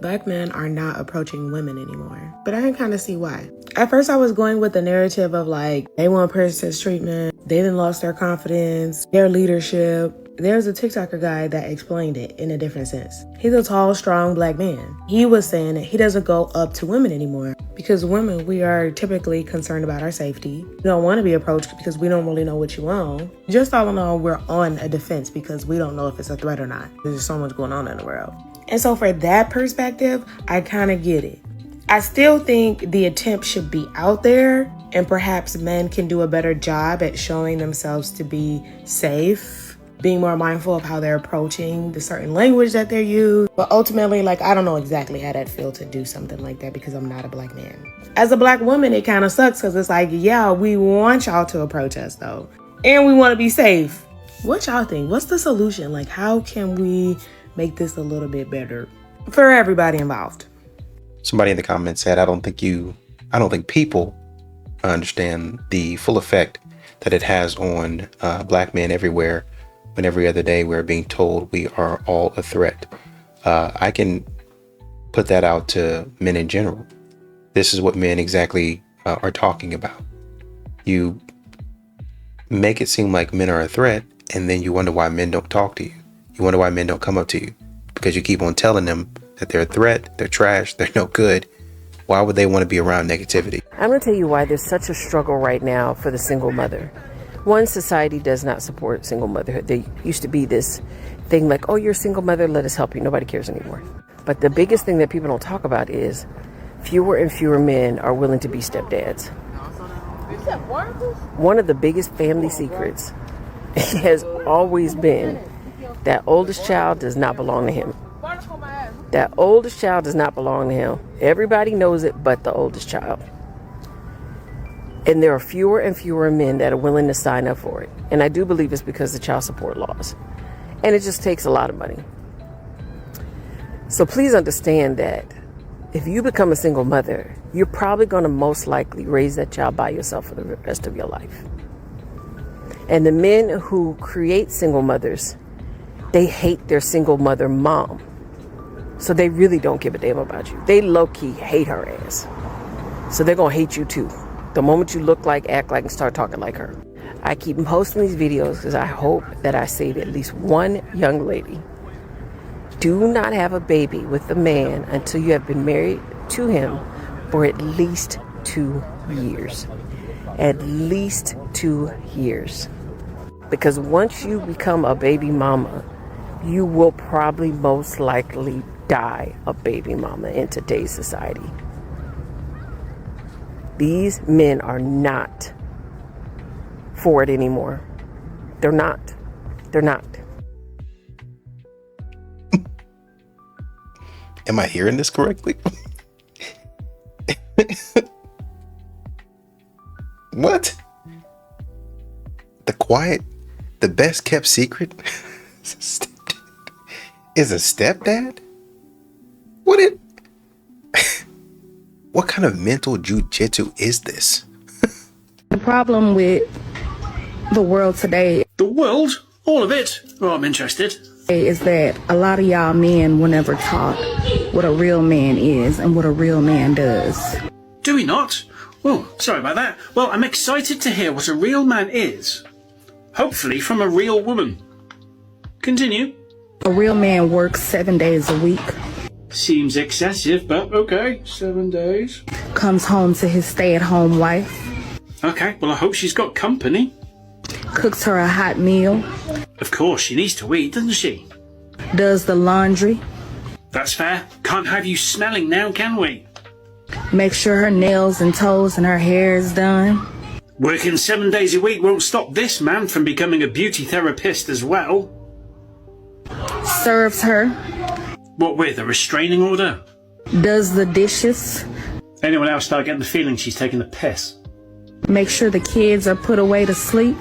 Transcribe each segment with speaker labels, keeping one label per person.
Speaker 1: Black men are not approaching women anymore. But I can kind of see why. At first I was going with the narrative of like, they want princess treatment, they done lost their confidence, their leadership. There's a TikToker guy that explained it in a different sense. He's a tall, strong Black man. He was saying that he doesn't go up to women anymore because women, we are typically concerned about our safety. We don't want to be approached because we don't really know what you want. Just all in all, we're on a defense because we don't know if it's a threat or not. There's so much going on in the world. And so for that perspective, I kind of get it. I still think the attempt should be out there, and perhaps men can do a better job at showing themselves to be safe, being more mindful of how they're approaching the certain language that they use. But ultimately, like, I don't know exactly how that feels to do something like that because I'm not a Black man. As a Black woman, it kind of sucks because it's like, yeah, we want y'all to approach us though. And we want to be safe. What y'all think? What's the solution? Like, how can we make this a little bit better for everybody involved?
Speaker 2: Somebody in the comments said, I don't think people understand the full effect that it has on Black men everywhere when every other day we're being told we are all a threat. I can put that out to men in general. This is what men exactly are talking about. You make it seem like men are a threat, and then you wonder why men don't talk to you. You wonder why men don't come up to you because you keep on telling them that they're a threat, they're trash, they're no good. Why would they want to be around negativity?
Speaker 3: I'm going to tell you why there's such a struggle right now for the single mother. One, society does not support single motherhood. There used to be this thing like, oh, you're a single mother, let us help you. Nobody cares anymore. But the biggest thing that people don't talk about is fewer and fewer men are willing to be stepdads. One of the biggest family secrets has always been that oldest child does not belong to him. That oldest child does not belong to him. Everybody knows it but the oldest child. And there are fewer and fewer men that are willing to sign up for it. And I do believe it's because of the child support laws. And it just takes a lot of money. So please understand that if you become a single mother, you're probably going to most likely raise that child by yourself for the rest of your life. And the men who create single mothers, they hate their single mother mom. So they really don't give a damn about you. They low-key hate her ass. So they're going to hate you too. The moment you look like, act like, and start talking like her. I keep posting these videos because I hope that I save at least one young lady. Do not have a baby with a man until you have been married to him for at least 2 years. At least 2 years. Because once you become a baby mama, you will probably most likely die a baby mama in today's society. These men are not for it anymore. They're not. They're not.
Speaker 2: Am I hearing this correctly? What? The best kept secret is a stepdad? What kind of mental jujitsu is this?
Speaker 4: The problem with the world today.
Speaker 5: The world? All of it? Oh, I'm interested.
Speaker 4: Is that a lot of y'all men will never talk what a real man is and what a real man does.
Speaker 5: Do we not? Oh, sorry about that. Well, I'm excited to hear what a real man is. Hopefully from a real woman. Continue.
Speaker 4: A real man works 7 days a week.
Speaker 5: Seems excessive, but okay. 7 days.
Speaker 4: Comes home to his stay-at-home wife.
Speaker 5: Okay, well I hope she's got company.
Speaker 4: Cooks her a hot meal.
Speaker 5: Of course, she needs to eat, doesn't she?
Speaker 4: Does the laundry.
Speaker 5: That's fair. Can't have you smelling now, can we?
Speaker 4: Make sure her nails and toes and her hair is done.
Speaker 5: Working 7 days a week won't stop this man from becoming a beauty therapist as well.
Speaker 4: Serves her.
Speaker 5: What with, a restraining order?
Speaker 4: Does the dishes.
Speaker 5: Anyone else start getting the feeling she's taking the piss?
Speaker 4: Make sure the kids are put away to sleep.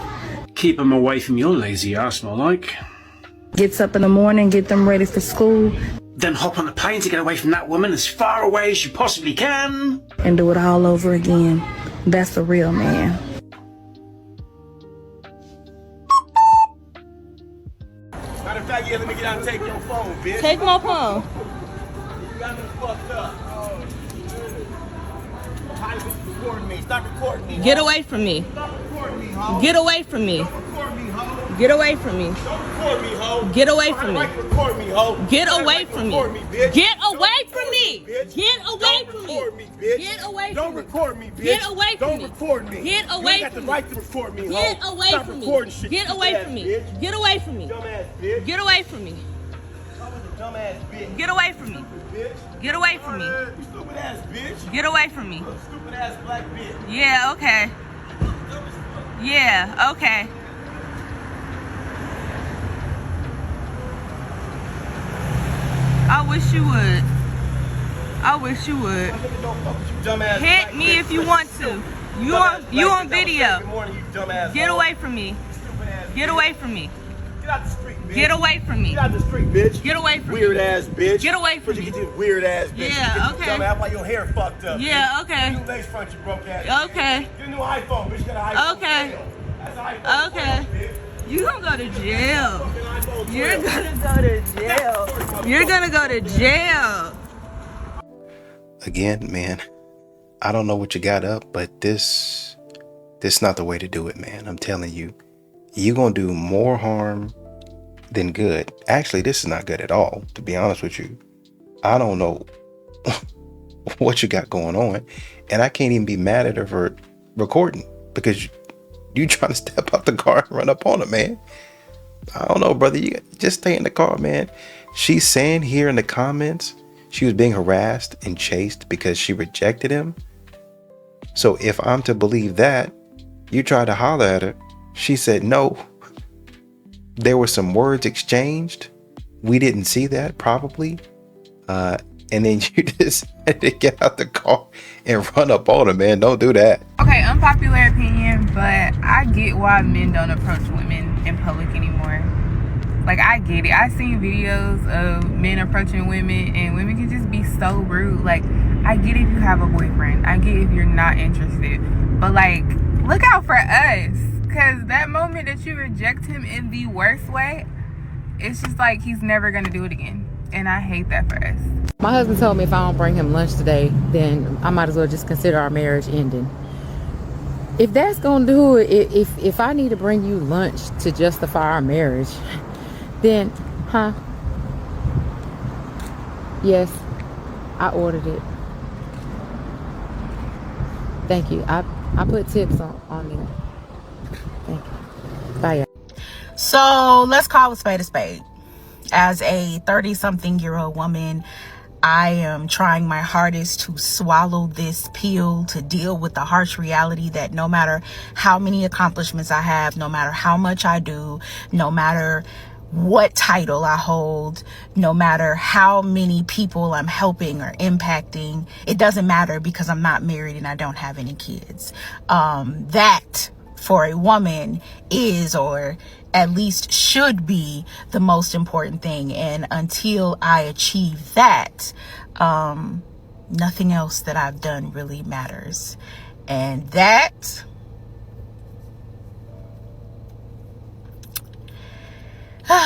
Speaker 5: Keep them away from your lazy ass, more like.
Speaker 4: Gets up in the morning, get them ready for school.
Speaker 5: Then hop on a plane to get away from that woman as far away as you possibly can.
Speaker 4: And do it all over again. That's a real man.
Speaker 6: Matter of fact, yeah, let me get out and take your phone, bitch.
Speaker 7: Take my phone.
Speaker 6: Stop recording me.
Speaker 3: Get away from me. Get away from me. Get away from me. Get away from me. Get away from me. Get away from me. Get away from me. Get away from me.
Speaker 6: Don't record me, bitch.
Speaker 3: Get away from me.
Speaker 6: Don't record me.
Speaker 3: Get away
Speaker 6: You got the
Speaker 3: from me.
Speaker 6: right to record me,
Speaker 3: Get
Speaker 6: ho.
Speaker 3: away
Speaker 6: Stop
Speaker 3: from me.
Speaker 6: recording shit,
Speaker 3: Get
Speaker 6: you
Speaker 3: away
Speaker 6: dumbass
Speaker 3: from me.
Speaker 6: bitch.
Speaker 3: Get away from me.
Speaker 6: Dumbass bitch.
Speaker 3: Get away from me.
Speaker 6: Dumbass bitch.
Speaker 3: Get away from me. Get away from me.
Speaker 6: You stupid ass bitch.
Speaker 3: Get away from me.
Speaker 6: Stupid ass black bitch.
Speaker 3: Yeah, okay. Yeah, okay. I wish you would. I wish you would.
Speaker 6: Dumbass
Speaker 3: Hit me if you want to. You on video. Get away from me. Get away from me.
Speaker 6: Get out the street, bitch.
Speaker 3: Get away from me.
Speaker 6: Get out the street, bitch.
Speaker 3: Get away from me.
Speaker 6: Weird ass bitch.
Speaker 3: Get away from me.
Speaker 6: You get weird ass bitch.
Speaker 3: Yeah, okay.
Speaker 6: That's why your hair fucked up.
Speaker 3: Yeah,
Speaker 6: bitch.
Speaker 3: okay.
Speaker 6: New lace front, you broke ass.
Speaker 3: Okay.
Speaker 6: Get a new iPhone, bitch. You got an iPhone.
Speaker 3: Okay.
Speaker 6: That's an iPhone.
Speaker 3: Okay.
Speaker 6: 12, bitch.
Speaker 3: You gonna go to jail.
Speaker 6: Get an iPhone 12.
Speaker 3: You're gonna go to jail. You're gonna go to jail.
Speaker 2: Again, man, I don't know what you got up, but this not the way to do it, man. I'm telling you, you're gonna do more harm than good. Actually, this is not good at all, to be honest with you. I don't know what you got going on, and I can't even be mad at her for recording because you trying to step out the car and run up on her, man. I don't know, brother. You just stay in the car, man. She's saying here in the comments she was being harassed and chased because she rejected him. So if I'm to believe that, you tried to holler at her. She said no. There were some words exchanged. We didn't see that, probably. And then you just had to get out the car and run up on her, man. Don't do that.
Speaker 7: Okay, unpopular opinion, but I get why men don't approach women in public anymore. Like, I get it. I've seen videos of men approaching women, and women can just be so rude. Like, I get if you have a boyfriend. I get if you're not interested. But, like, look out for us. Because that moment that you reject him in the worst way, it's just like he's never going to do it again. And I hate that for us.
Speaker 8: My husband told me if I don't bring him lunch today, then I might as well just consider our marriage ending. If that's gonna do it, if I need to bring you lunch to justify our marriage, then, yes, I ordered it. Thank you. I put tips on there. Thank you. Bye, y'all.
Speaker 9: So let's call a spade. As a 30-something-year-old woman, I am trying my hardest to swallow this pill, to deal with the harsh reality that no matter how many accomplishments I have, no matter how much I do, no matter what title I hold, no matter how many people I'm helping or impacting, it doesn't matter because I'm not married and I don't have any kids. That for a woman is, or at least should be, the most important thing. And until I achieve that, nothing else that I've done really matters. And that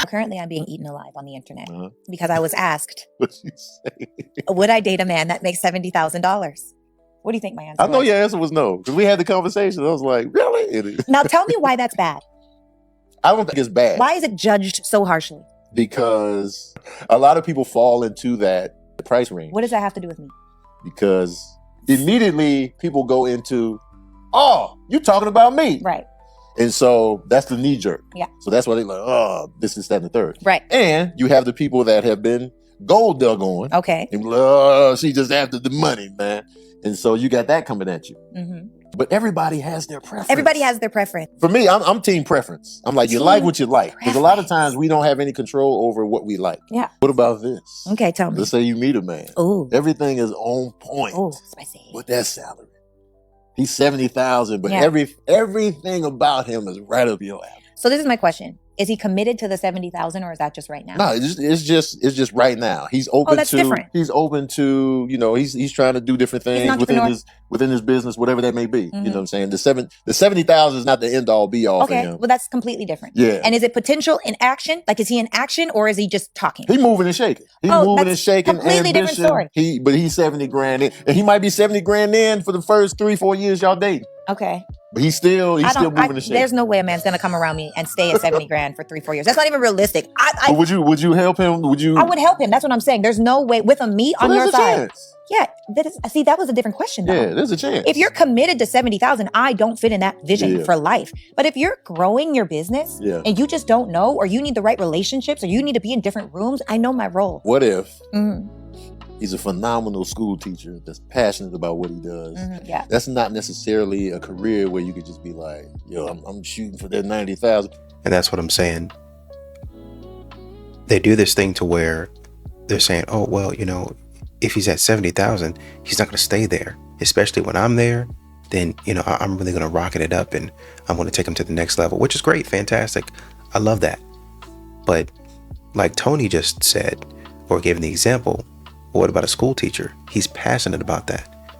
Speaker 10: currently I'm being eaten alive on the internet because I was asked,
Speaker 11: What you say?
Speaker 10: would I date a man that makes $70,000? What do you think my answer
Speaker 11: I know
Speaker 10: was?
Speaker 11: your answer was no, because we had the conversation. I was like, really?
Speaker 10: Now tell me why that's bad.
Speaker 11: I don't think it's bad.
Speaker 10: Why is it judged so harshly?
Speaker 11: Because a lot of people fall into that price range.
Speaker 10: What does that have to do with me?
Speaker 11: Because immediately people go into, oh, you're talking about me.
Speaker 10: Right.
Speaker 11: And so that's the knee jerk.
Speaker 10: Yeah.
Speaker 11: So that's why they're like, oh, this is that and the third.
Speaker 10: Right.
Speaker 11: And you have the people that have been gold dug on.
Speaker 10: Okay.
Speaker 11: And oh, she just after the money, man. And so you got that coming at you.
Speaker 10: Mm-hmm.
Speaker 11: But everybody has their preference.
Speaker 10: Everybody has their preference.
Speaker 11: For me, I'm team preference. I'm like, you like what you like. Because a lot of times we don't have any control over what we like.
Speaker 10: Yeah.
Speaker 11: What about this?
Speaker 10: Okay, tell me.
Speaker 11: Let's say you meet a man.
Speaker 10: Ooh.
Speaker 11: Everything is on point.
Speaker 10: Ooh, spicy.
Speaker 11: With that salary. He's 70,000, but
Speaker 10: Yeah.
Speaker 11: everything about him is right up your alley.
Speaker 10: So this is my question. Is he committed to the 70,000 or is that just right now?
Speaker 11: No, it's just right now. He's open
Speaker 10: that's
Speaker 11: to
Speaker 10: different.
Speaker 11: he's open to, he's trying to do different
Speaker 10: He's an
Speaker 11: things
Speaker 10: entrepreneur.
Speaker 11: within his business, whatever that may be. You know what I'm saying? The 70,000 is not the end all be all for
Speaker 10: Okay,
Speaker 11: him.
Speaker 10: well that's completely different.
Speaker 11: Yeah.
Speaker 10: And is it potential in action? Like, is he in action or is he just talking?
Speaker 11: He moving and shaking. He
Speaker 10: Oh,
Speaker 11: moving and
Speaker 10: that's
Speaker 11: shaking.
Speaker 10: completely different story.
Speaker 11: But he's 70 grand in, and he might be 70 grand in for the first 3-4 years y'all dating.
Speaker 10: Okay.
Speaker 11: But he's still moving and shaking.
Speaker 10: There's no way a man's gonna come around me and stay at 70 grand for 3-4 years. That's not even realistic.
Speaker 11: But would you help him?
Speaker 10: I would help him. That's what I'm saying. There's no way with me on your side.
Speaker 11: Chance.
Speaker 10: Yeah, that was a different question though.
Speaker 11: Yeah, there's a chance.
Speaker 10: If you're committed to 70,000, I don't fit in that vision for life. But if you're growing your business and you just don't know, or you need the right relationships, or you need to be in different rooms, I know my role.
Speaker 11: What if he's a phenomenal school teacher that's passionate about what he does?
Speaker 10: Yeah.
Speaker 11: That's not necessarily a career where you could just be like, yo, I'm shooting for that 90,000.
Speaker 2: And that's what I'm saying. They do this thing to where they're saying, oh, well, if he's at 70,000, he's not going to stay there. Especially when I'm there, then, I'm really going to rocket it up and I'm going to take him to the next level, which is great. Fantastic. I love that. But like Tony just said, or gave the example, what about a school teacher? He's passionate about that.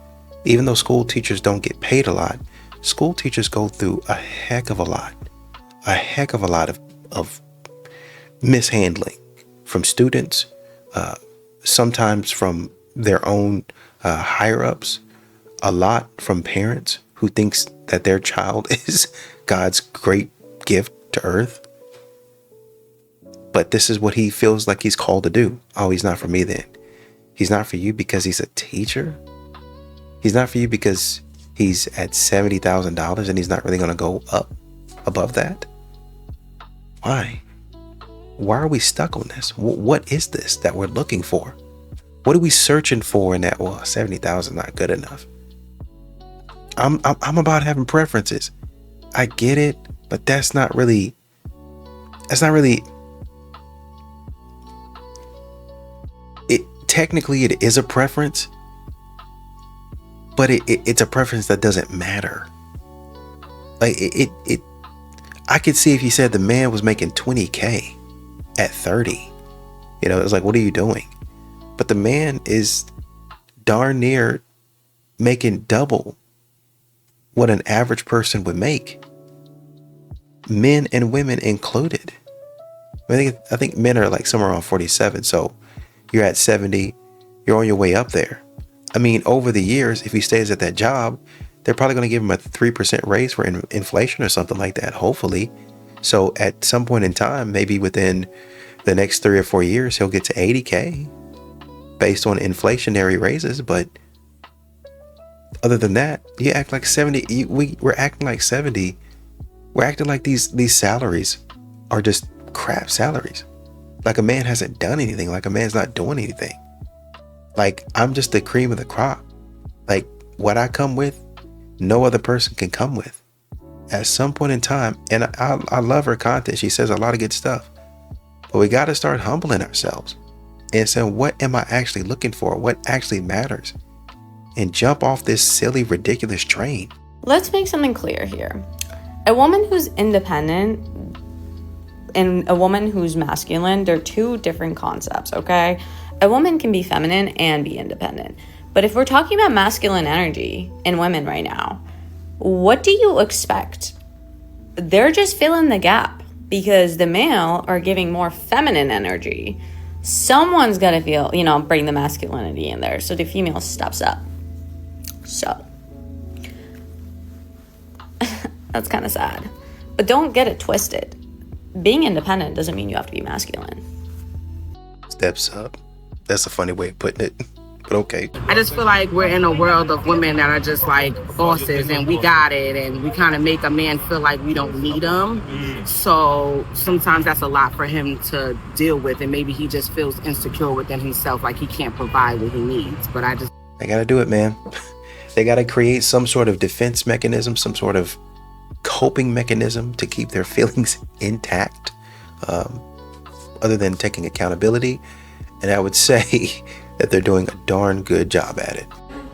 Speaker 2: Even though school teachers don't get paid a lot, school teachers go through a heck of a lot of mishandling from students, sometimes from their own higher ups, a lot from parents who thinks that their child is God's great gift to earth. But this is what he feels like he's called to do. Oh, he's not for me then. He's not for you because he's a teacher. He's not for you because he's at $70,000 and he's not really going to go up above that. Why? Why are we stuck on this? What is this that we're looking for? What are we searching for in that? Well, 70,000 not good enough. I'm about having preferences. I get it, but that's not really. Technically, it is a preference, but it's a preference that doesn't matter. Like I could see if you said the man was making 20K at 30, it's like, what are you doing? But the man is darn near making double what an average person would make, men and women included. I think men are like somewhere around 47, so you're at 70, you're on your way up there. I mean, over the years, if he stays at that job, they're probably going to give him a 3% raise for inflation or something like that, hopefully. So at some point in time, maybe within the next 3 or 4 years, he'll get to 80K based on inflationary raises. But other than that, you act like 70. We're acting like 70. We're acting like these salaries are just crap salaries. Like a man hasn't done anything. Like a man's not doing anything. Like I'm just the cream of the crop. Like what I come with, no other person can come with. At some point in time, and I love her content. She says a lot of good stuff. But we got to start humbling ourselves and saying, what am I actually looking for? What actually matters? And jump off this silly, ridiculous train.
Speaker 12: Let's make something clear here. A woman who's independent and a woman who's masculine, they're two different concepts, okay? A woman can be feminine and be independent. But if we're talking about masculine energy in women right now, what do you expect? They're just filling the gap because the male are giving more feminine energy. Someone's got to feel, bring the masculinity in there so the female steps up. So, that's kind of sad. But don't get it twisted. Being independent doesn't mean you have to be masculine.
Speaker 2: Steps up. That's a funny way of putting it, but okay.
Speaker 13: I just feel like we're in a world of women that are just like bosses and we got it, and we kind of make a man feel like we don't need him. So sometimes that's a lot for him to deal with, and maybe he just feels insecure within himself, like he can't provide what he needs. But
Speaker 2: They gotta do it, man. They gotta create some sort of defense mechanism, some sort of coping mechanism to keep their feelings intact, other than taking accountability. And I would say that they're doing a darn good job at it.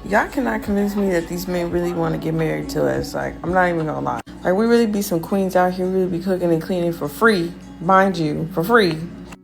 Speaker 14: Y'all cannot convince me that these men really want to get married to us. Like, I'm not even gonna lie. Like, we really be some queens out here, really be cooking and cleaning for free. mind you, for free.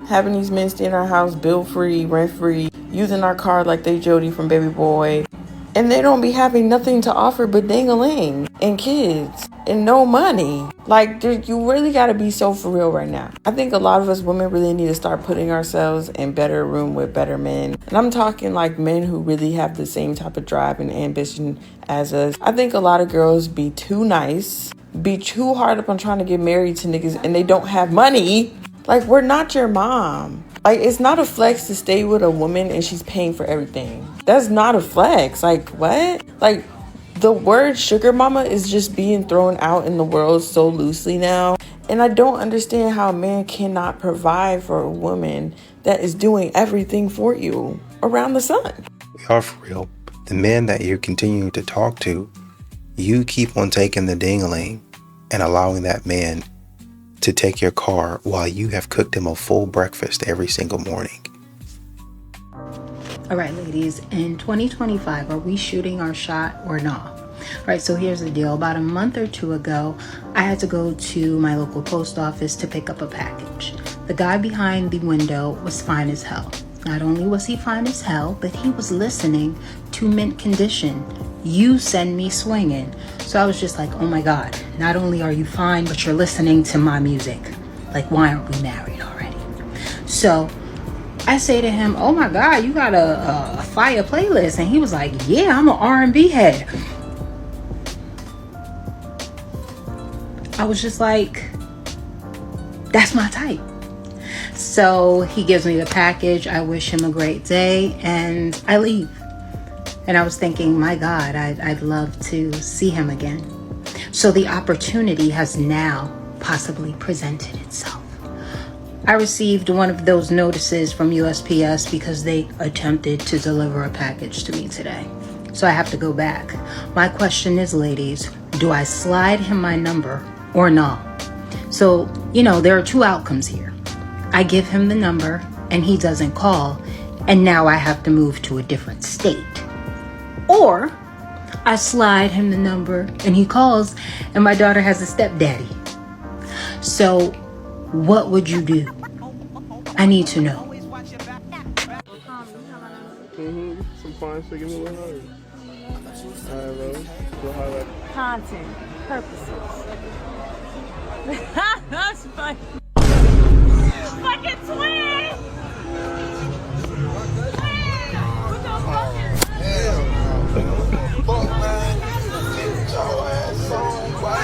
Speaker 14: Having these men stay in our house, bill free, rent free, using our car like they Jody from Baby Boy. And they don't be having nothing to offer but ding-a-ling and kids and no money. Like, you really gotta be so for real right now. I think a lot of us women really need to start putting ourselves in better room with better men. And I'm talking like men who really have the same type of drive and ambition as us. I think a lot of girls be too nice, be too hard up on trying to get married to niggas, and they don't have money. Like, we're not your mom. Like, it's not a flex to stay with a woman and she's paying for everything. That's not a flex. Like, what? Like, the word sugar mama is just being thrown out in the world so loosely now. And I don't understand how a man cannot provide for a woman that is doing everything for you around the sun.
Speaker 2: We are for real. The men that you're continuing to talk to, you keep on taking the ding-a-ling and allowing that man to take your car while you have cooked him a full breakfast every single morning.
Speaker 4: All right, ladies, in 2025, are we shooting our shot or not? All right, so here's the deal. About a month or two ago, I had to go to my local post office to pick up a package. The guy behind the window was fine as hell. Not only was he fine as hell, but he was listening to Mint Condition. You Send Me Swinging. So I was just like, oh my God, not only are you fine, but you're listening to my music. Like, why aren't we married already? So I say to him, oh my God, you got a fire playlist. And he was like, yeah, I'm an R&B head. I was just like, that's my type. So he gives me the package. I wish him a great day and I leave. And I was thinking, my God, I'd love to see him again. So the opportunity has now possibly presented itself. I received one of those notices from USPS because they attempted to deliver a package to me today. So I have to go back. My question is, ladies, do I slide him my number or not? So, there are two outcomes here. I give him the number and he doesn't call, and now I have to move to a different state. Or I slide him the number and he calls and my daughter has a stepdaddy. So what would you do? I need to know.
Speaker 15: Some fine shit, give me a little hug. Alright, bro.
Speaker 16: Content purposes. That's funny. Fucking twin! What the fuck?
Speaker 6: Fuck, man. Get your ass on, boy.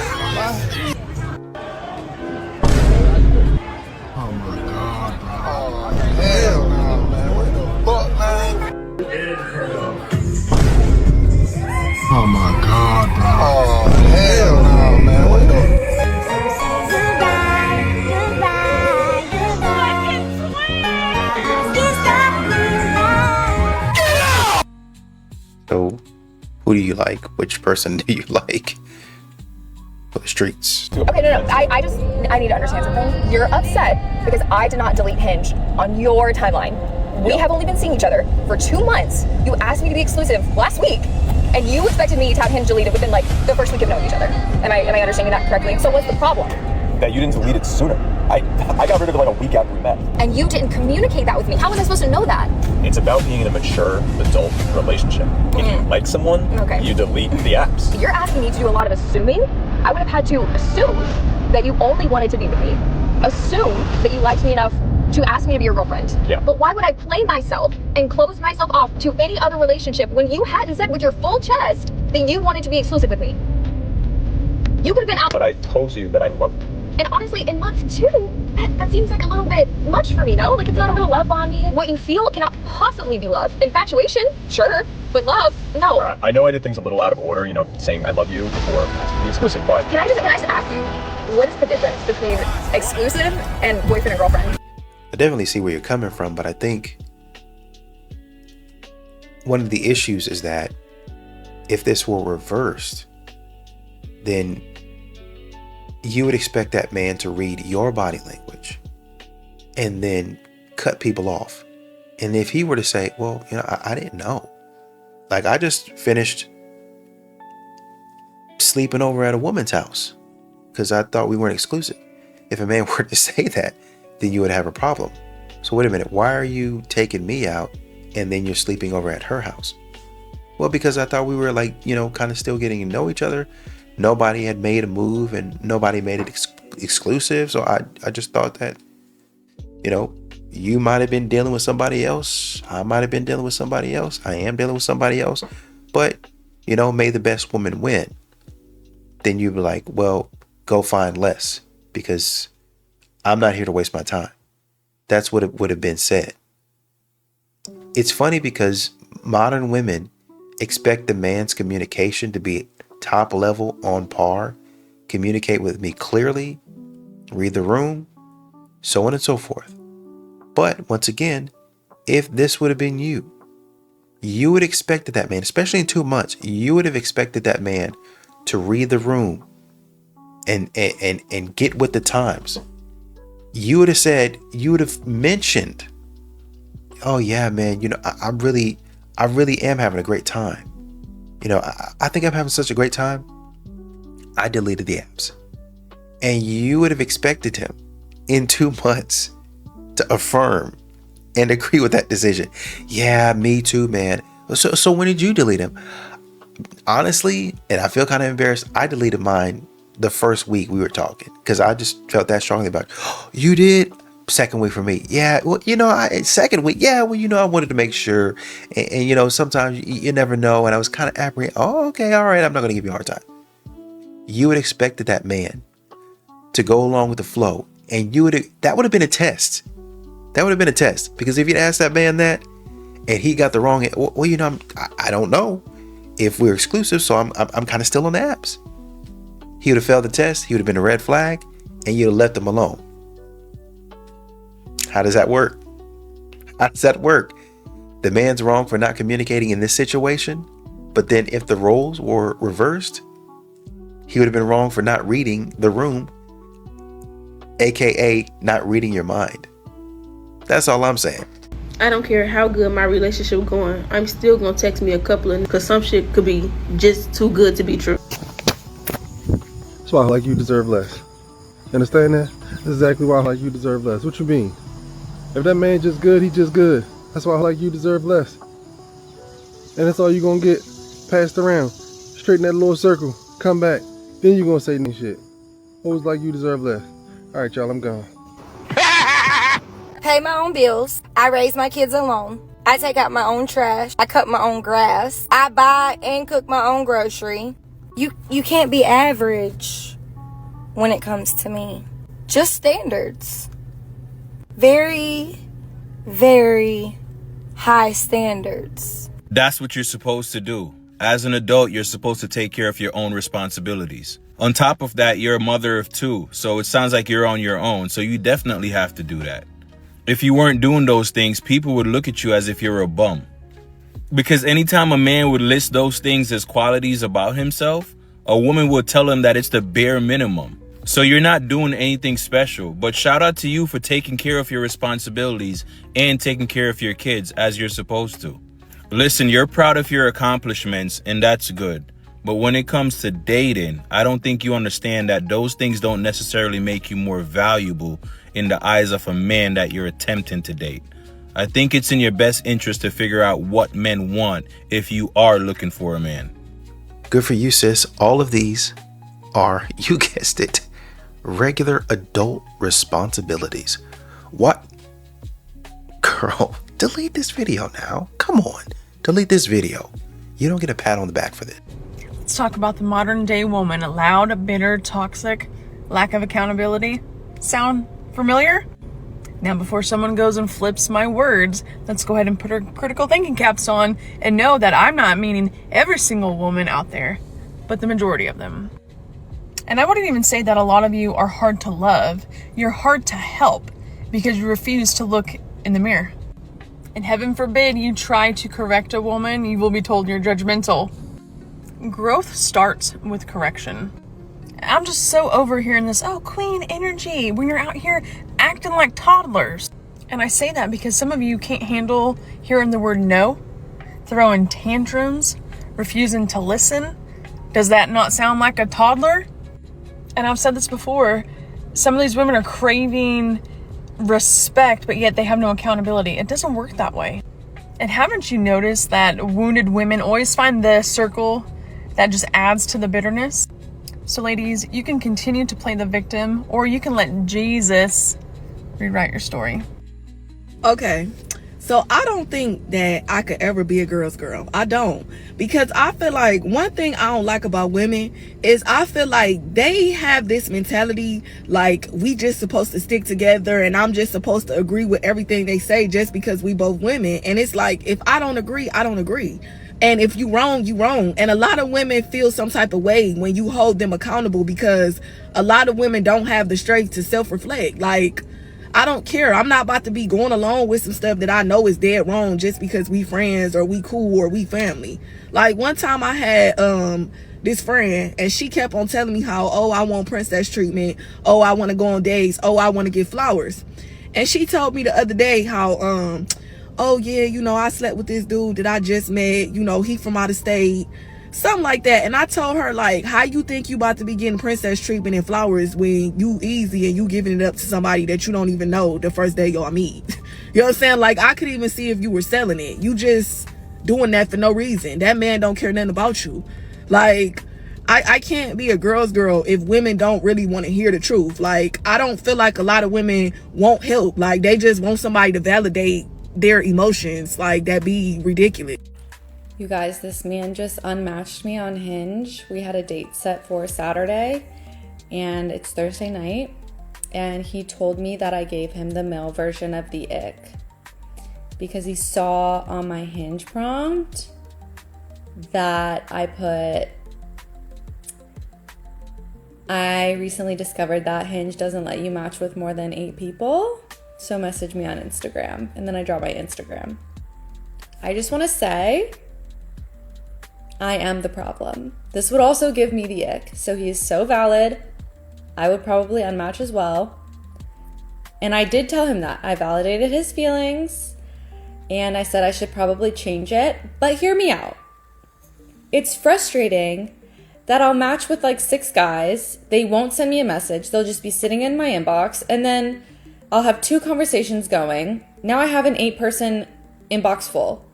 Speaker 15: Oh my God, bro.
Speaker 6: Oh, hell no, man. What the fuck, man?
Speaker 15: Oh my God, bro.
Speaker 6: Oh, hell no, man. What the
Speaker 2: So, who do you like? Which person do you like for the streets?
Speaker 17: Okay, no. I need to understand something. You're upset because I did not delete Hinge on your timeline. We have only been seeing each other for 2 months. You asked me to be exclusive last week, and you expected me to have Hinge deleted within like the first week of knowing each other. Am I understanding that correctly? So what's the problem?
Speaker 18: That you didn't delete it sooner. I got rid of it like a week after we met.
Speaker 17: And you didn't communicate that with me. How was I supposed to know that?
Speaker 18: It's about being in a mature adult relationship. If you like someone, you delete the apps.
Speaker 17: You're asking me to do a lot of assuming. I would have had to assume that you only wanted to be with me. Assume that you liked me enough to ask me to be your girlfriend.
Speaker 18: Yeah.
Speaker 17: But why would I play myself and close myself off to any other relationship when you hadn't said with your full chest that you wanted to be exclusive with me? You could have been out.
Speaker 18: But I told you that I love you.
Speaker 17: And honestly, in month 2, that seems like a little bit much for me, no? Like, it's not a real love bombing. What you feel cannot possibly be love. Infatuation, sure, but love, no.
Speaker 18: I know I did things a little out of order, saying I love you before the exclusive, but...
Speaker 17: Can I just ask you, what is the difference between exclusive and boyfriend and girlfriend?
Speaker 2: I definitely see where you're coming from, but I think one of the issues is that if this were reversed, then you would expect that man to read your body language and then cut people off. And if he were to say, well, I didn't know. Like, I just finished sleeping over at a woman's house because I thought we weren't exclusive. If a man were to say that, then you would have a problem. So wait a minute, why are you taking me out and then you're sleeping over at her house? Well, because I thought we were like, kind of still getting to know each other. Nobody had made a move and nobody made it exclusive. So I just thought that, you might have been dealing with somebody else. I might have been dealing with somebody else. I am dealing with somebody else. But, may the best woman win. Then you'd be like, well, go find less because I'm not here to waste my time. That's what it would have been said. It's funny because modern women expect the man's communication to be top level, on par, communicate with me clearly, read the room, so on and so forth. But once again, if this would have been you would have expected that man, especially in 2 months, you would have expected that man to read the room and get with the times. You would have mentioned, oh yeah, man, I really am having a great time. I think I'm having such a great time. I deleted the apps. And you would have expected him in 2 months to affirm and agree with that decision. Yeah, me too, man. So when did you delete him? Honestly, and I feel kind of embarrassed, I deleted mine the first week we were talking because I just felt that strongly about it. You did? Second week for me. Yeah, well, second week. Yeah, well, I wanted to make sure. And sometimes you never know. And I was kind of apprehensive. Oh, okay, all right. I'm not going to give you a hard time. You would have expected that man to go along with the flow. And that would have been a test. That would have been a test. Because if you'd asked that man that and he got the wrong, well, I don't know if we're exclusive. So I'm kind of still on the apps. He would have failed the test. He would have been a red flag and you'd have left him alone. How does that work? How does that work? The man's wrong for not communicating in this situation, but then if the roles were reversed, he would have been wrong for not reading the room, aka not reading your mind. That's all I'm saying.
Speaker 19: I don't care how good my relationship going. I'm still gonna text me a couple of, because some shit could be just too good to be true.
Speaker 20: That's why I like you deserve less. You understand that? That's exactly why I like you deserve less. What you mean? If that man just good, he just good. That's why I like you deserve less. And that's all you gonna get passed around. Straighten that little circle. Come back. Then you gonna say new shit. Always like you deserve less. Alright, y'all, I'm gone.
Speaker 21: Pay my own bills. I raise my kids alone. I take out my own trash. I cut my own grass. I buy and cook my own grocery. You can't be average when it comes to me. Just standards. Very, very high standards.
Speaker 22: That's what you're supposed to do. As an adult, you're supposed to take care of your own responsibilities. On top of that, you're a mother of 2, so it sounds like you're on your own, so you definitely have to do that. If you weren't doing those things, people would look at you as if you're a bum. Because anytime a man would list those things as qualities about himself, a woman would tell him that it's the bare minimum. So you're not doing anything special, but shout out to you for taking care of your responsibilities and taking care of your kids as you're supposed to. Listen, you're proud of your accomplishments and that's good. But when it comes to dating, I don't think you understand that those things don't necessarily make you more valuable in the eyes of a man that you're attempting to date. I think it's in your best interest to figure out what men want if you are looking for a man.
Speaker 2: Good for you, sis. All of these are, you guessed it, regular adult responsibilities. What? Girl, delete this video now. Come on, delete this video. You don't get a pat on the back for this.
Speaker 23: Let's talk about the modern day woman. Loud, bitter, toxic, lack of accountability. Sound familiar? Now, before someone goes and flips my words, let's go ahead and put our critical thinking caps on and know that I'm not meaning every single woman out there, but the majority of them. And I wouldn't even say that a lot of you are hard to love. You're hard to help because you refuse to look in the mirror. And heaven forbid you try to correct a woman, you will be told you're judgmental. Growth starts with correction. I'm just so over hearing this, oh, queen energy, when you're out here acting like toddlers. And I say that because some of you can't handle hearing the word no, throwing tantrums, refusing to listen. Does that not sound like a toddler? And I've said this before, some of these women are craving respect, but yet they have no accountability. It doesn't work that way. And haven't you noticed that wounded women always find the circle that just adds to the bitterness? So ladies, you can continue to play the victim, or you can let Jesus rewrite your story.
Speaker 1: Okay, so I don't think that I could ever be a girl's girl. I don't. Because I feel like one thing I don't like about women is I feel like they have this mentality like we just supposed to stick together and I'm just supposed to agree with everything they say just because we both women. And it's like, if I don't agree, I don't agree. And if you wrong, you wrong. And a lot of women feel some type of way when you hold them accountable, because a lot of women don't have the strength to self-reflect. Like, I don't care. I'm not about to be going along with some stuff that I know is dead wrong just because we friends or we cool or we family. Like, one time I had this friend, and she kept on telling me how, oh, I want princess treatment. Oh, I want to go on dates. Oh, I want to get flowers. And she told me the other day how, oh yeah, you know, I slept with this dude that I just met, you know, he from out of state, something like that. And I told her, like, how you think you about to be getting princess treatment and flowers when you easy and you giving it up to somebody that you don't even know the first day y'all meet? You know what I'm saying? Like, I could even see if you were selling it. You just doing that for no reason. That man don't care nothing about you. Like, I can't be a girl's girl if women don't really want to hear the truth. Like, I don't feel like a lot of women won't help. Like, they just want somebody to validate their emotions. Like, that be ridiculous.
Speaker 12: You guys, this man just unmatched me on Hinge. We had a date set for Saturday and it's Thursday night, and he told me that I gave him the male version of the ick because he saw on my Hinge prompt that I put, I recently discovered that Hinge doesn't let you match with more than 8 people. So message me on Instagram. And then I draw my Instagram. I just want to say, I am the problem. This would also give me the ick. So he is so valid. I would probably unmatch as well. And I did tell him that. I validated his feelings. And I said I should probably change it. But hear me out. It's frustrating that I'll match with like 6 guys. They won't send me a message. They'll just be sitting in my inbox. And then I'll have 2 conversations going. Now I have an 8-person inbox full.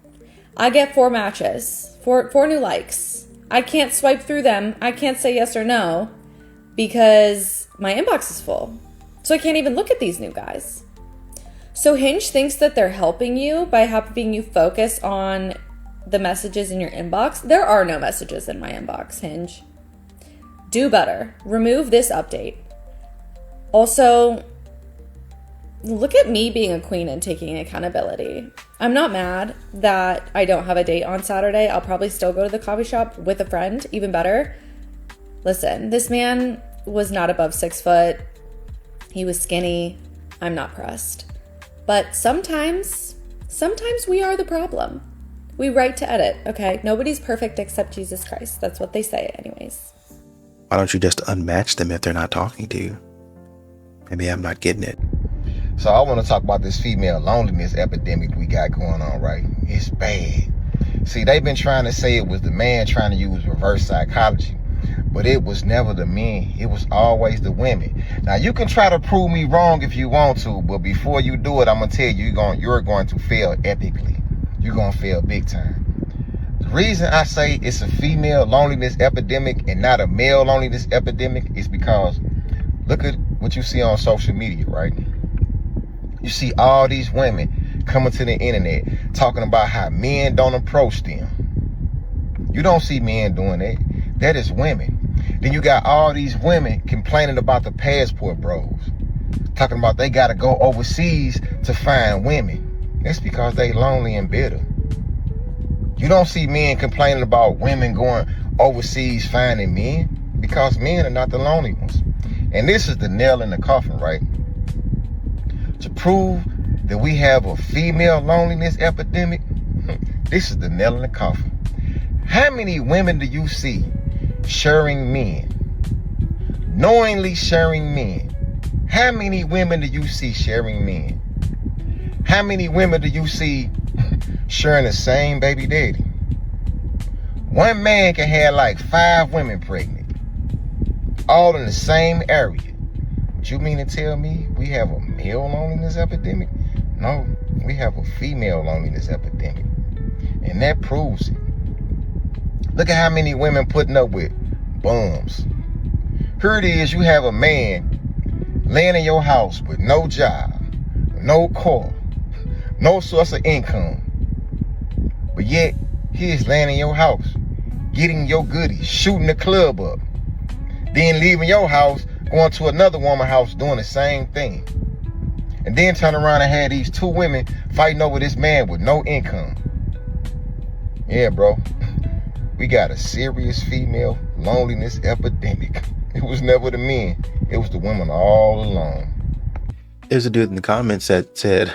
Speaker 12: I get 4 matches, 4 new likes. I can't swipe through them. I can't say yes or no because my inbox is full. So I can't even look at these new guys. So Hinge thinks that they're helping you by having you focus on the messages in your inbox. There are no messages in my inbox, Hinge. Do better. Remove this update. Also, look at me being a queen and taking accountability. I'm not mad that I don't have a date on Saturday. I'll probably still go to the coffee shop with a friend, even better. Listen, this man was not above 6 foot. He was skinny. I'm not pressed. But sometimes we are the problem. We write to edit, okay? Nobody's perfect except Jesus Christ. That's what they say anyways.
Speaker 2: Why don't you just unmatch them if they're not talking to you? Maybe I'm not getting it.
Speaker 3: So I want to talk about this female loneliness epidemic we got going on, right? It's bad. See, they've been trying to say it was the man trying to use reverse psychology, but it was never the men. It was always the women. Now, you can try to prove me wrong if you want to, but before you do it, I'm going to tell you, you're going to fail epically. You're going to fail big time. The reason I say it's a female loneliness epidemic and not a male loneliness epidemic is because look at what you see on social media, right? You see all these women coming to the internet talking about how men don't approach them. You don't see men doing that. That is women. Then you got all these women complaining about the passport bros, talking about they got to go overseas to find women. That's because they lonely and bitter. You don't see men complaining about women going overseas finding men because men are not the lonely ones. And this is the nail in the coffin, right? To prove that we have a female loneliness epidemic, this is the nail in the coffin. How many women do you see sharing men? Knowingly sharing men. How many women do you see sharing men? How many women do you see sharing the same baby daddy? One man can have like 5 women pregnant, all in the same area. But you mean to tell me we have a male loneliness epidemic? No, we have a female loneliness epidemic. And that proves it. Look at how many women putting up with bums. Here it is, you have a man laying in your house with no job, no car, no source of income. But yet, he is laying in your house, getting your goodies, shooting the club up, then leaving your house, going to another woman's house doing the same thing. And then turn around and have these two women fighting over this man with no income. Yeah, bro. We got a serious female loneliness epidemic. It was never the men. It was the women all along.
Speaker 2: There's a dude in the comments that said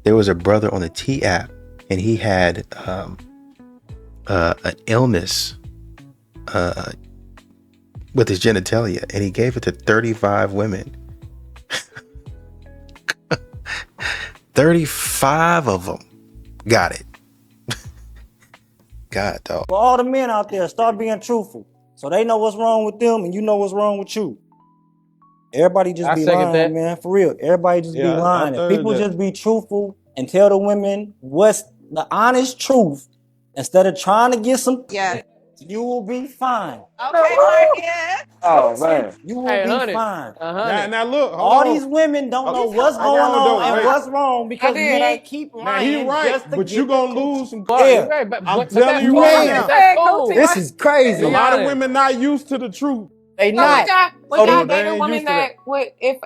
Speaker 2: there was a brother on the T app and he had an illness with his genitalia and he gave it to 35 women. 35 of them got it. God, dog.
Speaker 5: For all the men out there, start being truthful. So they know what's wrong with them and you know what's wrong with you. Everybody just be lying, man. For real. Everybody just be lying. If people just be truthful and tell the women what's the honest truth instead of trying to get some, you will be fine.
Speaker 9: Okay, Marcus.
Speaker 5: Oh, man. You will be fine.
Speaker 15: Now look, hold
Speaker 5: all
Speaker 15: on.
Speaker 5: these women don't know what's going on and what's wrong because men keep lying.
Speaker 15: Now he right,
Speaker 5: just to
Speaker 15: but
Speaker 5: get
Speaker 15: you gonna
Speaker 5: the-
Speaker 15: lose some.
Speaker 5: Yeah.
Speaker 15: I'm telling you right now.
Speaker 5: This is crazy.
Speaker 15: A lot of women not used to the truth.
Speaker 5: They
Speaker 7: So
Speaker 5: not.
Speaker 7: would y'all
Speaker 15: They
Speaker 7: date a
Speaker 15: ain't
Speaker 7: woman
Speaker 15: used to
Speaker 7: that would if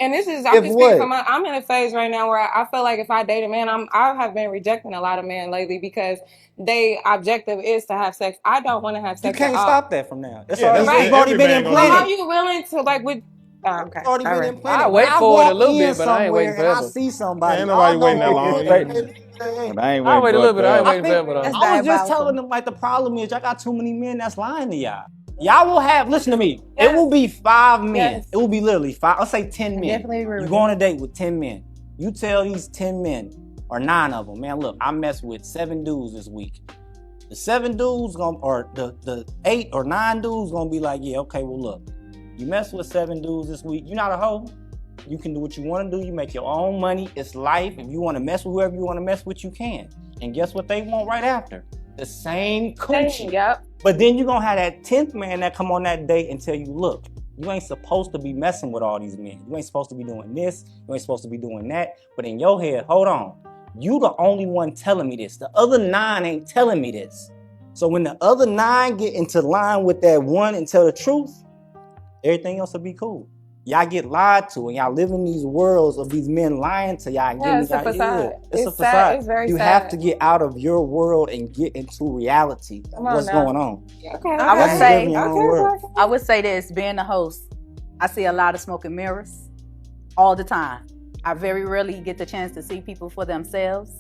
Speaker 7: and this is I'm
Speaker 5: If
Speaker 7: just
Speaker 5: what?
Speaker 7: speaking from I'm in a phase right now where I feel like if I date a man, I have been rejecting a lot of men lately because they objective is to have sex. I don't want to have
Speaker 5: You
Speaker 7: sex.
Speaker 5: can't
Speaker 7: at all.
Speaker 5: stop that from now. It's
Speaker 15: Yeah,
Speaker 5: already,
Speaker 15: that's
Speaker 5: it's already been
Speaker 15: every man gonna
Speaker 7: Well,
Speaker 15: do
Speaker 7: how
Speaker 5: implanted.
Speaker 7: you willing to like with? Okay,
Speaker 5: It's already
Speaker 7: all
Speaker 5: been
Speaker 7: right.
Speaker 5: implanted.
Speaker 14: I'll wait
Speaker 5: When
Speaker 14: for it a
Speaker 5: walk
Speaker 14: little
Speaker 5: in
Speaker 14: bit, but I ain't waiting
Speaker 5: somewhere and I
Speaker 14: forever.
Speaker 5: see somebody.
Speaker 15: Ain't nobody
Speaker 5: I
Speaker 15: waiting that
Speaker 5: know
Speaker 15: long.
Speaker 5: if
Speaker 15: But
Speaker 5: they-
Speaker 15: I ain't
Speaker 14: I'll wait a little bit. I ain't
Speaker 5: I
Speaker 14: waiting
Speaker 5: think
Speaker 14: forever though.
Speaker 5: I was just telling them like the problem is y'all got too many men that's lying to y'all. Y'all will have, listen to me, it will be 5 men.
Speaker 7: Yes.
Speaker 5: It will be literally 5, let's say 10 men.
Speaker 7: definitely agree
Speaker 5: You
Speaker 7: with
Speaker 5: go on a date with 10 men. You tell these 10 men, or 9 of them, man, look, I messed with 7 dudes this week. The 7 dudes or the 8 or 9 dudes gonna be like, yeah, okay, well look, you mess with 7 dudes this week, you're not a hoe. You can do what you want to do. You make your own money. It's life. If you want to mess with whoever you want to mess with, you can. And guess what they want right after? The same coochie.
Speaker 7: Yep.
Speaker 5: But then you're going to have that 10th man that come on that date and tell you, look, you ain't supposed to be messing with all these men. You ain't supposed to be doing this. You ain't supposed to be doing that. But in your head, hold on. You the only one telling me this. The other 9 ain't telling me this. So when the other 9 get into line with that one and tell the truth, everything else will be cool. Y'all get lied to and y'all live in these worlds of these men lying to y'all and
Speaker 7: Yeah,
Speaker 5: giving
Speaker 7: it's a
Speaker 5: y'all
Speaker 7: facade.
Speaker 5: It's a
Speaker 7: It's
Speaker 5: facade.
Speaker 7: sad. It's very
Speaker 5: you
Speaker 7: sad.
Speaker 5: have to get out of your world and get into reality.
Speaker 7: Come on
Speaker 5: What's
Speaker 7: now.
Speaker 5: going on?
Speaker 7: Okay.
Speaker 8: I would
Speaker 5: You
Speaker 8: say,
Speaker 5: live in your own world.
Speaker 8: I would say this, being the host, I see a lot of smoke and mirrors all the time. I very rarely get the chance to see people for themselves.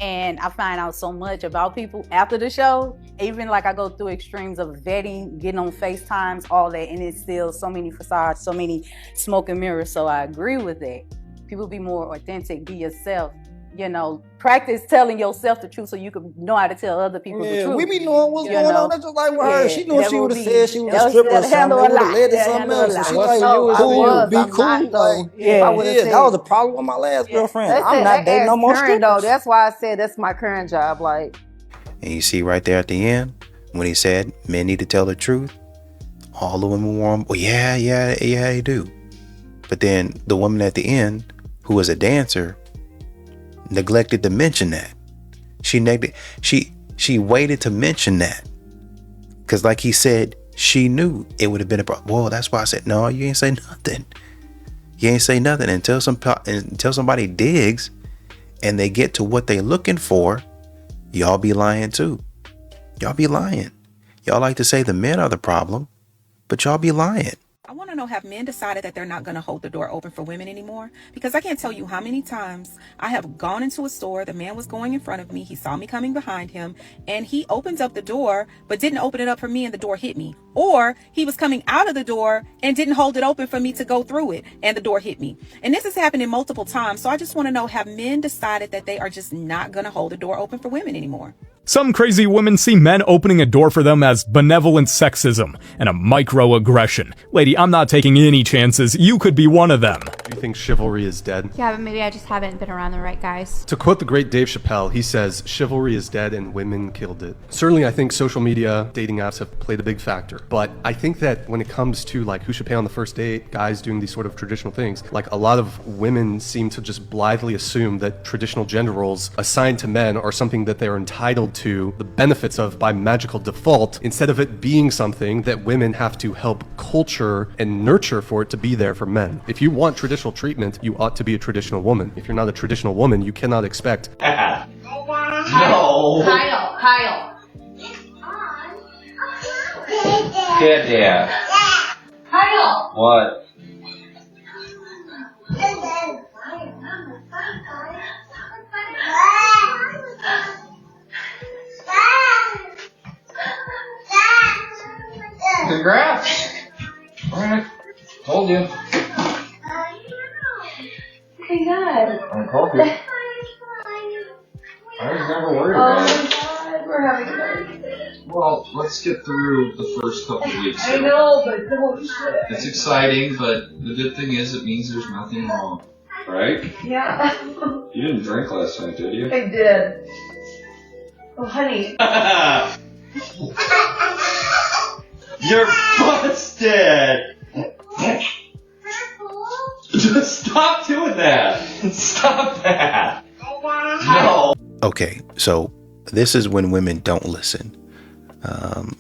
Speaker 8: And I find out so much about people after the show. Even like I go through extremes of vetting, getting on FaceTimes, all that, and it's still so many facades, so many smoke and mirrors. So I agree with that. People be more authentic, be yourself. You know, practice telling yourself the truth so you can know how to tell other people the truth.
Speaker 5: We be knowing what's
Speaker 8: You
Speaker 5: going
Speaker 8: know?
Speaker 5: on. That's just like with her. She knew if
Speaker 8: that
Speaker 5: she
Speaker 8: will
Speaker 5: would have
Speaker 8: be-
Speaker 5: said she was a
Speaker 8: that'll-
Speaker 5: stripper or
Speaker 8: that'll
Speaker 5: something,
Speaker 8: handle
Speaker 5: it
Speaker 8: a
Speaker 5: would have
Speaker 8: lot.
Speaker 5: led to
Speaker 8: That'll
Speaker 5: something
Speaker 8: handle a
Speaker 5: else.
Speaker 8: lot.
Speaker 5: So she
Speaker 8: What's
Speaker 5: like,
Speaker 8: so, I
Speaker 5: cool,
Speaker 8: was,
Speaker 5: be
Speaker 8: I'm
Speaker 5: cool.
Speaker 8: not, though.
Speaker 5: Like,
Speaker 8: Yeah, I would've
Speaker 5: yeah,
Speaker 8: said-
Speaker 5: that was the problem with my last girlfriend.
Speaker 8: That's
Speaker 5: I'm
Speaker 8: it.
Speaker 5: not dating no more
Speaker 8: Current, though.
Speaker 5: strippers.
Speaker 8: That's why I said that's my current job. Like,
Speaker 2: And you see right there at the end, when he said men need to tell the truth, all the women were on, well, yeah, they do. But then the woman at the end, who was a dancer, neglected to mention that. She waited to mention that. Because like he said, she knew it would have been a problem. Well, that's why I said, no, you ain't say nothing. You ain't say nothing until somebody digs and they get to what they looking for. Y'all be lying too. Y'all be lying. Y'all like to say the men are the problem, but y'all be lying.
Speaker 1: I want to know, have men decided that they're not going to hold the door open for women anymore? Because I can't tell you how many times I have gone into a store, the man was going in front of me, he saw me coming behind him, and he opens up the door, but didn't open it up for me and the door hit me. Or he was coming out of the door and didn't hold it open for me to go through it, and the door hit me. And this has happened multiple times, so I just want to know, have men decided that they are just not going to hold the door open for women anymore?
Speaker 24: Some crazy women see men opening a door for them as benevolent sexism and a microaggression. Lady, I'm not
Speaker 10: not taking any chances. You could be one of them.
Speaker 11: Do you think chivalry is dead?
Speaker 13: Yeah, but maybe I just haven't been around the right guys.
Speaker 11: To quote the great Dave Chappelle, he says, chivalry is dead and women killed it. Certainly, I think social media, dating apps have played a big factor. But I think that when it comes to like who should pay on the first date, guys doing these sort of traditional things, like a lot of women seem to just blithely assume that traditional gender roles assigned to men are something that they're entitled to the benefits of by magical default, instead of it being something that women have to help culture and nurture for it to be there for men. If you want traditional treatment, you ought to be a traditional woman. If you're not a traditional woman, you cannot expect.
Speaker 24: No.
Speaker 13: Kyle.
Speaker 24: Dad.
Speaker 13: Kyle.
Speaker 24: What? Congrats. Alright. Told you.
Speaker 13: Hey, Dad.
Speaker 24: I told you. I was never worried about it.
Speaker 13: God, we're having a party.
Speaker 24: Well, let's get through the first couple of weeks.
Speaker 13: I know, but holy shit.
Speaker 24: It's exciting, but the good thing is it means there's nothing wrong. Right?
Speaker 13: Yeah.
Speaker 24: You didn't drink last night, did you?
Speaker 13: I did. Oh, honey.
Speaker 24: You're busted! Just stop doing that! Stop that! No!
Speaker 2: Okay, so this is when women don't listen.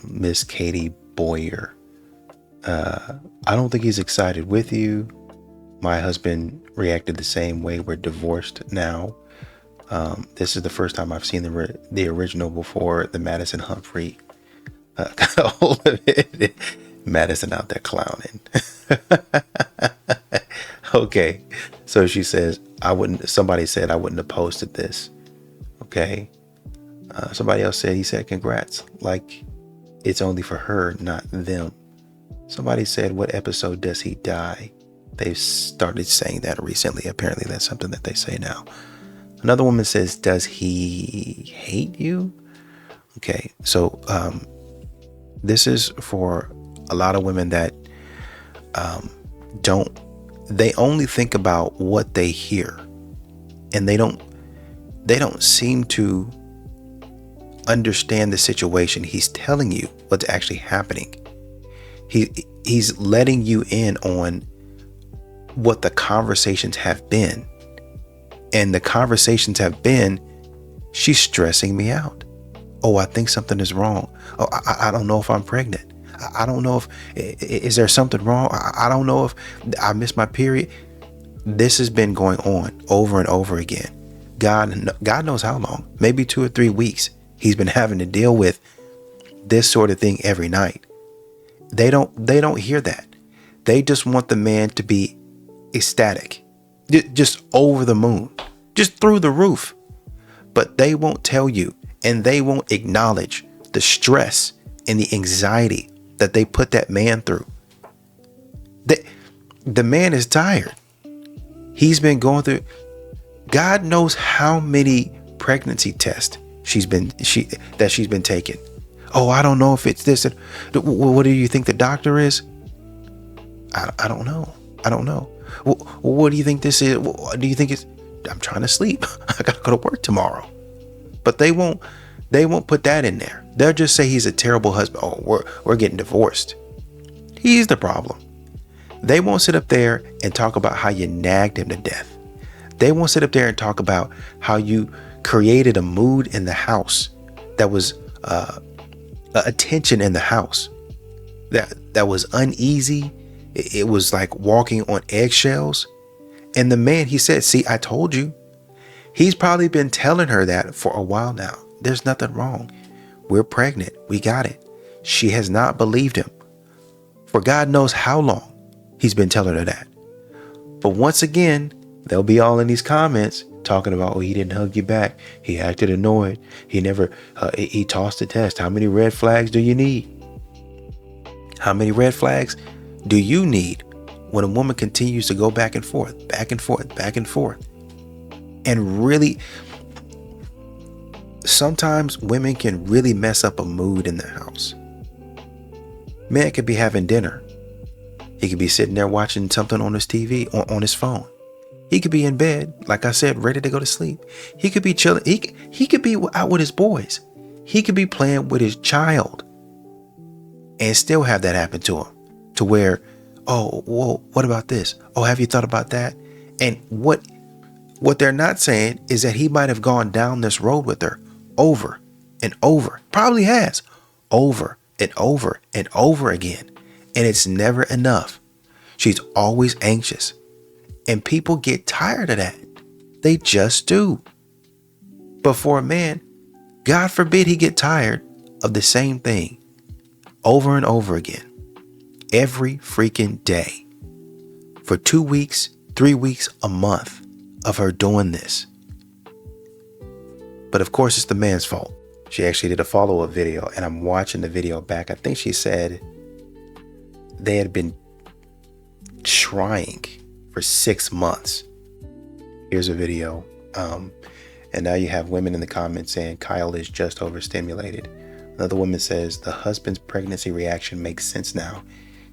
Speaker 2: Miss Katie Boyer. I don't think he's excited with you. My husband reacted the same way. We're divorced now. This is the first time I've seen the original before the Madison Humphrey got a hold of it. Madison out there clowning. Okay, so she says, somebody said I wouldn't have posted this. Okay. Somebody else said, he said, congrats. Like it's only for her, not them. Somebody said, what episode does he die? They've started saying that recently. Apparently that's something that they say now. Another woman says, does he hate you? Okay. So, this is for a lot of women that, they only think about what they hear, and they don't seem to understand the situation. He's telling you what's actually happening. He's letting you in on what the conversations have been. And the conversations have been, she's stressing me out. Oh, I think something is wrong. Oh, I don't know if I'm pregnant. I don't know is there something wrong? I don't know if I missed my period. This has been going on over and over again. God knows how long, maybe 2 or 3 weeks. He's been having to deal with this sort of thing every night. They don't hear that. They just want the man to be ecstatic, just over the moon, just through the roof. But they won't tell you, and they won't acknowledge the stress and the anxiety that they put that man through. The man is tired. He's been going through, God knows how many pregnancy tests she's been taking. Oh, I don't know if it's this. What do you think the doctor is? I don't know. I don't know. What do you think this is? Do you think it's, I'm trying to sleep. I gotta go to work tomorrow. But they won't put that in there. They'll just say he's a terrible husband. Oh, we're getting divorced. He's the problem. They won't sit up there and talk about how you nagged him to death. They won't sit up there and talk about how you created a mood in the house that was a tension in the house that was uneasy. It was like walking on eggshells. And the man, he said, see, I told you. He's probably been telling her that for a while now. There's nothing wrong. We're pregnant. We got it. She has not believed him. For God knows how long he's been telling her that. But once again, they'll be all in these comments talking about, oh, he didn't hug you back. He acted annoyed. He never, he tossed the test. How many red flags do you need? How many red flags do you need when a woman continues to go back and forth, back and forth, back and forth? And really, sometimes women can really mess up a mood in the house. Man could be having dinner He could be sitting there watching something on his TV or on his phone. He could be in bed, like I said, ready to go to sleep. He could be chilling. He could be out with his boys. He could be playing with his child and still have that happen to him, to where, oh, well, what about this? Oh, have you thought about that? And what they're not saying is that he might have gone down this road with her over and over, probably has, over and over and over again. And it's never enough. She's always anxious. And people get tired of that. They just do. But for a man, God forbid he get tired of the same thing over and over again, every freaking day, for 2 weeks, 3 weeks, a month of her doing this. But of course, it's the man's fault. She actually did a follow-up video, and I'm watching the video back. I think she said they had been trying for 6 months. Here's a video. And now you have women in the comments saying Kyle is just overstimulated. Another woman says the husband's pregnancy reaction makes sense now.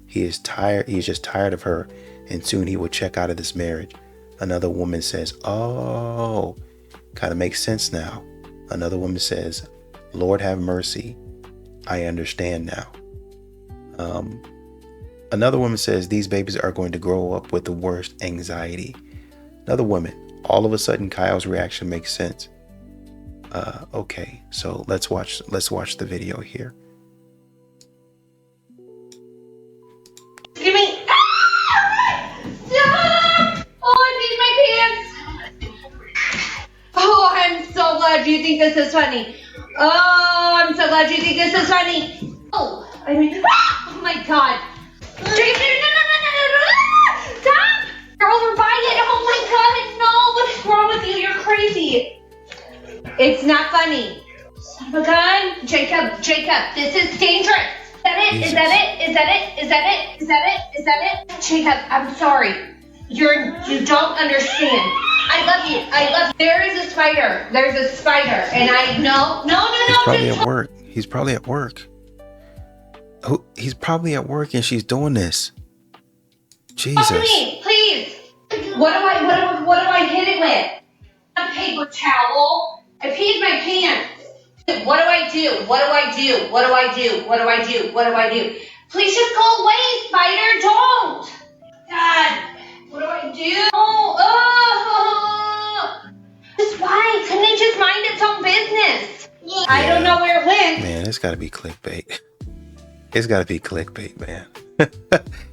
Speaker 2: He is tired. He is just tired of her, and soon he will check out of this marriage. Another woman says, oh, kind of makes sense now. Another woman says, Lord have mercy. I understand now. Another woman says these babies are going to grow up with the worst anxiety. Another woman, all of a sudden Kyle's reaction makes sense. Okay, so let's watch the video here.
Speaker 13: Give me. Stop! Oh, I need my pants. Oh, I'm so glad you think this is funny. Oh, I'm so glad you think this is funny. Oh, I mean, oh my God. Jason, no. Stop! You're over by it. Oh my God, no. What is wrong with you? You're crazy. It's not funny. Son of a gun. Jacob, this is dangerous. Is that it? Is that it? Is that it? Is that it? Is that it? Is that it? Jacob, I'm sorry. You don't understand. I love you. There is a spider. There's a spider. And I know. No.
Speaker 2: He's probably at work. He's probably at work. He's probably at work and she's doing this. Jesus.
Speaker 13: Talk to me, please. What do I hit it with? A paper towel. I peed my pants. What do I do? Please just go away, spider. Don't. God, what do I do? Just why? Couldn't it just mind its own business? Yeah. I don't know where it went.
Speaker 2: Man, it's got to be clickbait. It's got to be clickbait, man.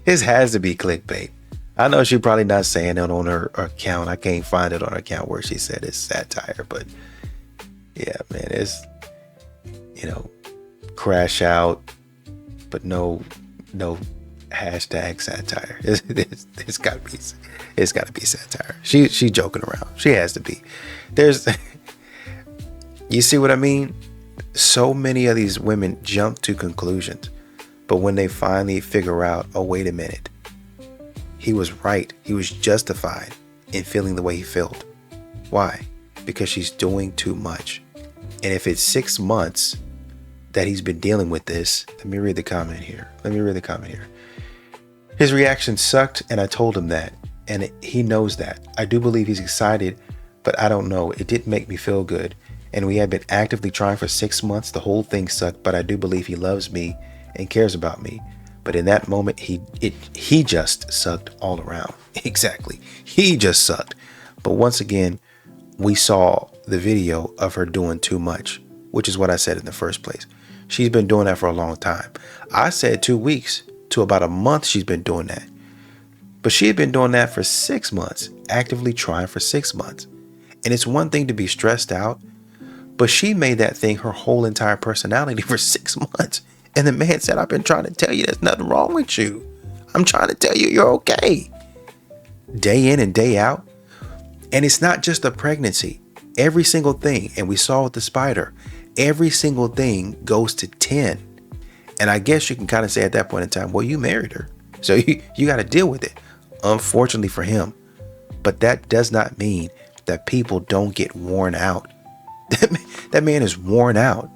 Speaker 2: This has to be clickbait. I know she's probably not saying it on her account. I can't find it on her account where she said it's satire, but yeah, man, it's, crash out, but no hashtag satire. It's gotta be satire. She's joking around. She has to be. You see what I mean? So many of these women jump to conclusions, but when they finally figure out, oh, wait a minute, he was right. He was justified in feeling the way he felt. Why? Because she's doing too much. And if it's 6 months that he's been dealing with this, let me read the comment here. His reaction sucked, and I told him that. And he knows that. I do believe he's excited, but I don't know. It didn't make me feel good. And we had been actively trying for 6 months. The whole thing sucked, but I do believe he loves me and cares about me. But in that moment, he just sucked all around. Exactly. He just sucked. But once again, we saw the video of her doing too much, which is what I said in the first place. She's been doing that for a long time. I said 2 weeks to about a month she's been doing that. But she had been doing that for 6 months, actively trying for 6 months. And it's one thing to be stressed out, but she made that thing her whole entire personality for 6 months. And the man said, I've been trying to tell you there's nothing wrong with you. I'm trying to tell you you're okay. Day in and day out. And it's not just a pregnancy. Every single thing, and we saw with the spider, every single thing goes to 10. And I guess you can kind of say at that point in time, well, you married her. So you got to deal with it. Unfortunately for him. But that does not mean that people don't get worn out. That man is worn out.